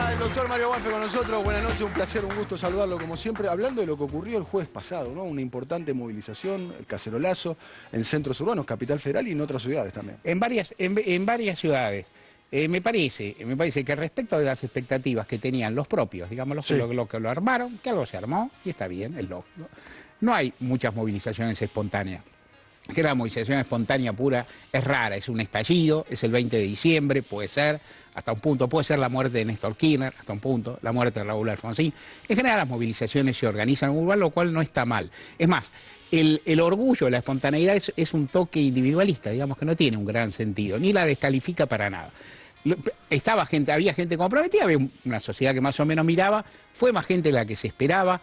Está el doctor Mario Banfi con nosotros. Buenas noches, un placer, un gusto saludarlo como siempre. Hablando de lo que ocurrió el jueves pasado, ¿no? Una importante movilización, el cacerolazo, en centros urbanos, Capital Federal y en otras ciudades también. En varias ciudades. Me parece que respecto de las expectativas que tenían los propios, digamos, los que lo armaron, que algo se armó, y está bien, es lógico. No hay muchas movilizaciones espontáneas. Que la movilización espontánea pura es rara, es un estallido, es el 20 de diciembre, puede ser, hasta un punto, puede ser la muerte de Néstor Kirchner, hasta un punto, la muerte de Raúl Alfonsín. En general las movilizaciones se organizan en urbanos, lo cual no está mal. Es más, el orgullo, la espontaneidad es un toque individualista, digamos que no tiene un gran sentido, ni la descalifica para nada. Había gente comprometida, había una sociedad que más o menos miraba, fue más gente de la que se esperaba,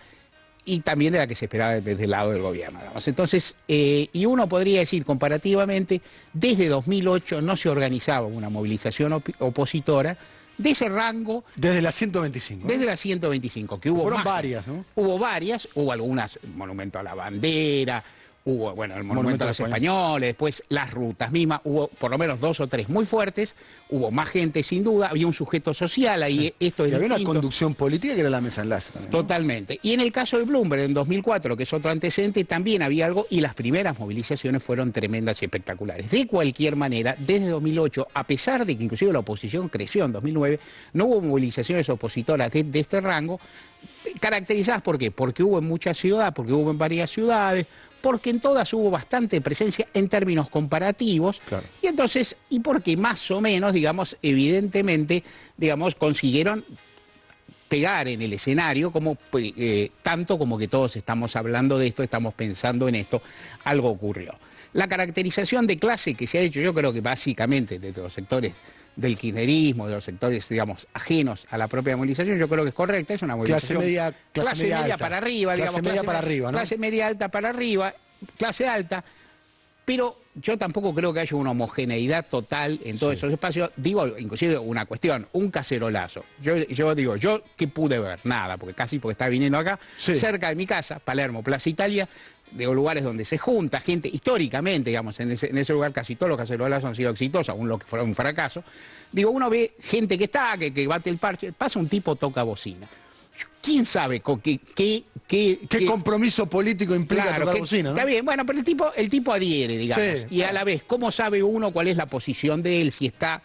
y también de la que se esperaba desde el lado del gobierno, digamos. Entonces, y uno podría decir comparativamente, desde 2008 no se organizaba una movilización opositora de ese rango. Desde la 125. Desde la 125, que hubo Fueron más, varias, ¿no? Hubo varias, hubo algunas, monumento a la bandera, hubo, bueno, el monumento a los españoles, después las rutas mismas, hubo por lo menos 2 o 3 muy fuertes, hubo más gente sin duda, había un sujeto social ahí, esto es y había distinto. una conducción política que era la mesa enlace también, ¿no? Totalmente. Y en el caso de Bloomberg, en 2004, que es otro antecedente, también había algo, y las primeras movilizaciones fueron tremendas y espectaculares. De cualquier manera, desde 2008, a pesar de que inclusive la oposición creció en 2009, no hubo movilizaciones opositoras de este rango, caracterizadas ¿por qué? Porque hubo en muchas ciudades, porque hubo en varias ciudades, porque en todas hubo bastante presencia en términos comparativos, claro. Y entonces, y porque más o menos, digamos, evidentemente, digamos, consiguieron pegar en el escenario, como tanto como que todos estamos hablando de esto, estamos pensando en esto, algo ocurrió. La caracterización de clase que se ha hecho, yo creo que básicamente desde los sectores del kirchnerismo, de los sectores, digamos, ajenos a la propia movilización, yo creo que es correcta, es una movilización... Clase media para arriba, digamos. Clase media para arriba, ¿no? Clase media alta para arriba, clase alta, pero yo tampoco creo que haya una homogeneidad total en todos esos espacios. Digo, inclusive una cuestión, un cacerolazo. Yo digo, yo que pude ver, nada, porque estaba viniendo acá, cerca de mi casa, Palermo, Plaza Italia, de lugares donde se junta gente, históricamente, digamos, en ese lugar casi todos los cacerolazos han sido exitosos, aún lo que fuera un fracaso. Digo, uno ve gente que bate el parche, pasa un tipo, toca bocina. ¿Quién sabe qué compromiso político implica tocar bocina, ¿no? Está bien, bueno, pero el tipo adhiere, digamos, y a la vez, ¿cómo sabe uno cuál es la posición de él, si está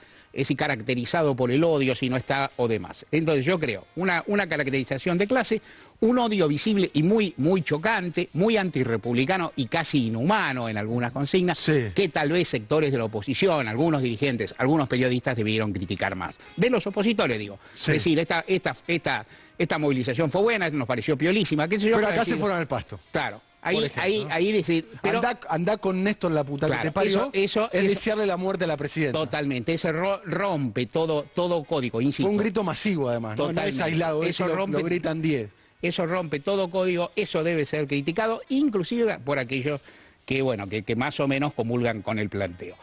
caracterizado por el odio, si no está o demás? Entonces yo creo, una caracterización de clase, un odio visible y muy chocante, muy antirrepublicano y casi inhumano en algunas consignas, que tal vez sectores de la oposición, algunos dirigentes, algunos periodistas debieron criticar más. De los opositores, digo. Es decir, esta movilización fue buena, nos pareció piolísima, qué sé yo. Pero acá se fueron al pasto. Claro. Ahí decir, pero andá con Néstor la puta que te parió, eso es desearle la muerte a la presidenta. Totalmente, eso rompe todo código, insisto. Fue un grito masivo además, ¿no? No es aislado, eso lo gritan 10. Eso rompe todo código, eso debe ser criticado, inclusive por aquellos que, bueno, que más o menos comulgan con el planteo.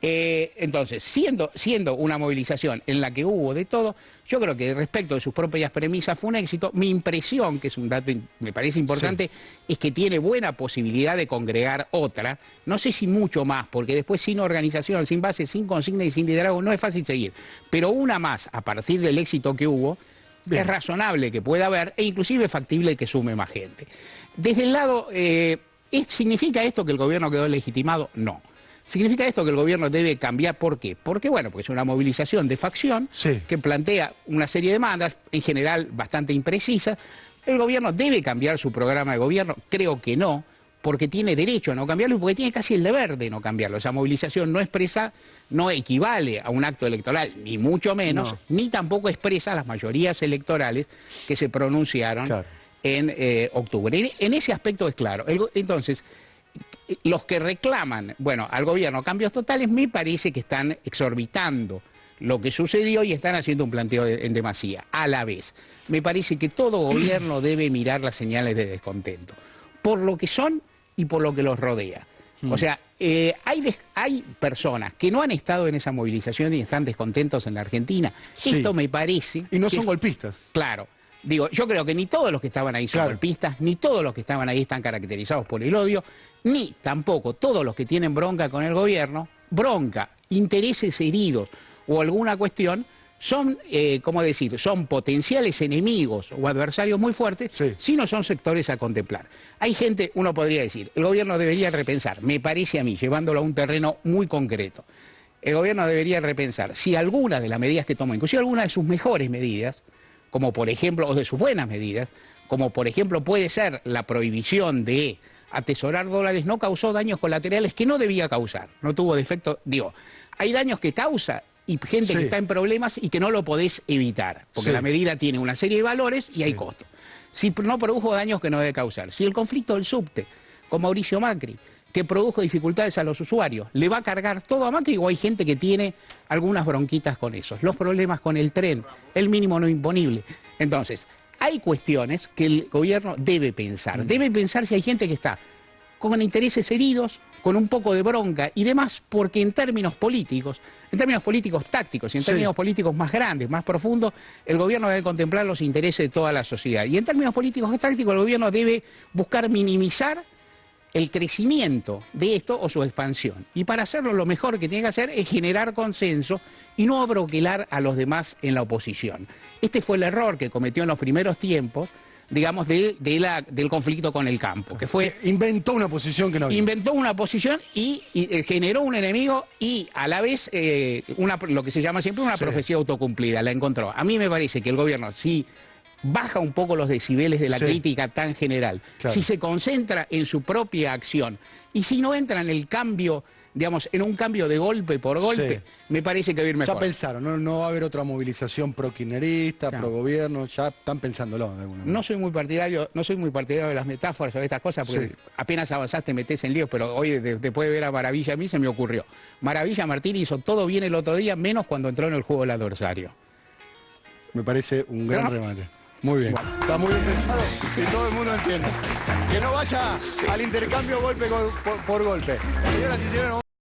Entonces, siendo una movilización en la que hubo de todo, yo creo que respecto de sus propias premisas fue un éxito. Mi impresión, que es un dato me parece importante, es que tiene buena posibilidad de congregar otra, no sé si mucho más, porque después sin organización, sin base, sin consigna y sin liderazgo no es fácil seguir, pero una más a partir del éxito que hubo, es razonable que pueda haber e inclusive factible que sume más gente. Desde el lado, ¿significa esto que el gobierno quedó legitimado? No. ¿Significa esto que el gobierno debe cambiar? ¿Por qué? Porque, bueno, pues es una movilización de facción que plantea una serie de demandas, en general bastante imprecisas. ¿El gobierno debe cambiar su programa de gobierno? Creo que no, porque tiene derecho a no cambiarlo y porque tiene casi el deber de no cambiarlo. Esa movilización no expresa, no equivale a un acto electoral, ni mucho menos, ni tampoco expresa las mayorías electorales que se pronunciaron en octubre. En ese aspecto es claro. Entonces, los que reclaman, bueno, al gobierno cambios totales, me parece que están exorbitando lo que sucedió y están haciendo un planteo en demasía. A la vez, me parece que todo gobierno debe mirar las señales de descontento, por lo que son y por lo que los rodea. O sea, hay personas que no han estado en esa movilización y están descontentos en la Argentina. Esto me parece... Y no son golpistas. Claro. Digo, yo creo que ni todos los que estaban ahí son golpistas, ni todos los que estaban ahí están caracterizados por el odio, ni tampoco todos los que tienen bronca con el gobierno, intereses heridos o alguna cuestión, son, ¿cómo decir?, son potenciales enemigos o adversarios muy fuertes, Sí. si no son sectores a contemplar. Hay gente, uno podría decir, el gobierno debería repensar, me parece a mí, llevándolo a un terreno muy concreto, el gobierno debería repensar si alguna de las medidas que toma, inclusive alguna de sus mejores medidas, como por ejemplo, o de sus buenas medidas, como por ejemplo puede ser la prohibición de atesorar dólares, no causó daños colaterales que no debía causar, no tuvo defecto, digo, hay daños que causa y gente Sí. que está en problemas y que no lo podés evitar, porque Sí. la medida tiene una serie de valores y hay costos. Si no produjo daños que no debe causar, si el conflicto del subte, con Mauricio Macri, que produjo dificultades a los usuarios, ¿le va a cargar todo a Macri o hay gente que tiene algunas bronquitas con eso? Los problemas con el tren, el mínimo no imponible. Entonces, hay cuestiones que el gobierno debe pensar. Debe pensar si hay gente que está con intereses heridos, con un poco de bronca y demás, porque en términos políticos tácticos y en Sí. términos políticos más grandes, más profundos, el gobierno debe contemplar los intereses de toda la sociedad. Y en términos políticos tácticos, el gobierno debe buscar minimizar el crecimiento de esto o su expansión. Y para hacerlo, lo mejor que tiene que hacer es generar consenso y no abroquelar a los demás en la oposición. Este fue el error que cometió en los primeros tiempos, digamos, del conflicto con el campo, que fue... Inventó una posición que no había. Inventó una posición y generó un enemigo y a la vez lo que se llama siempre una Sí. profecía autocumplida, la encontró. A mí me parece que el gobierno, si baja un poco los decibeles de la Sí. crítica tan general, Claro. si se concentra en su propia acción y si no entra en el cambio, digamos, en un cambio de golpe por golpe, Sí. me parece que va a ir Ya mejor. pensaron, no va a haber otra movilización pro-kirchnerista, Claro. pro-gobierno, ya están pensándolo de alguna manera. No soy muy partidario de las metáforas o de estas cosas, porque Sí. apenas avanzaste metés en líos, pero hoy después de ver a Maravilla a mí se me ocurrió. Maravilla Martín hizo todo bien el otro día, menos cuando entró en el juego del adversario. Me parece un gran ¿No? remate. Muy bien. Está muy bien pensado y todo el mundo entiende. Que no vaya al intercambio golpe por golpe. Señoras y señores,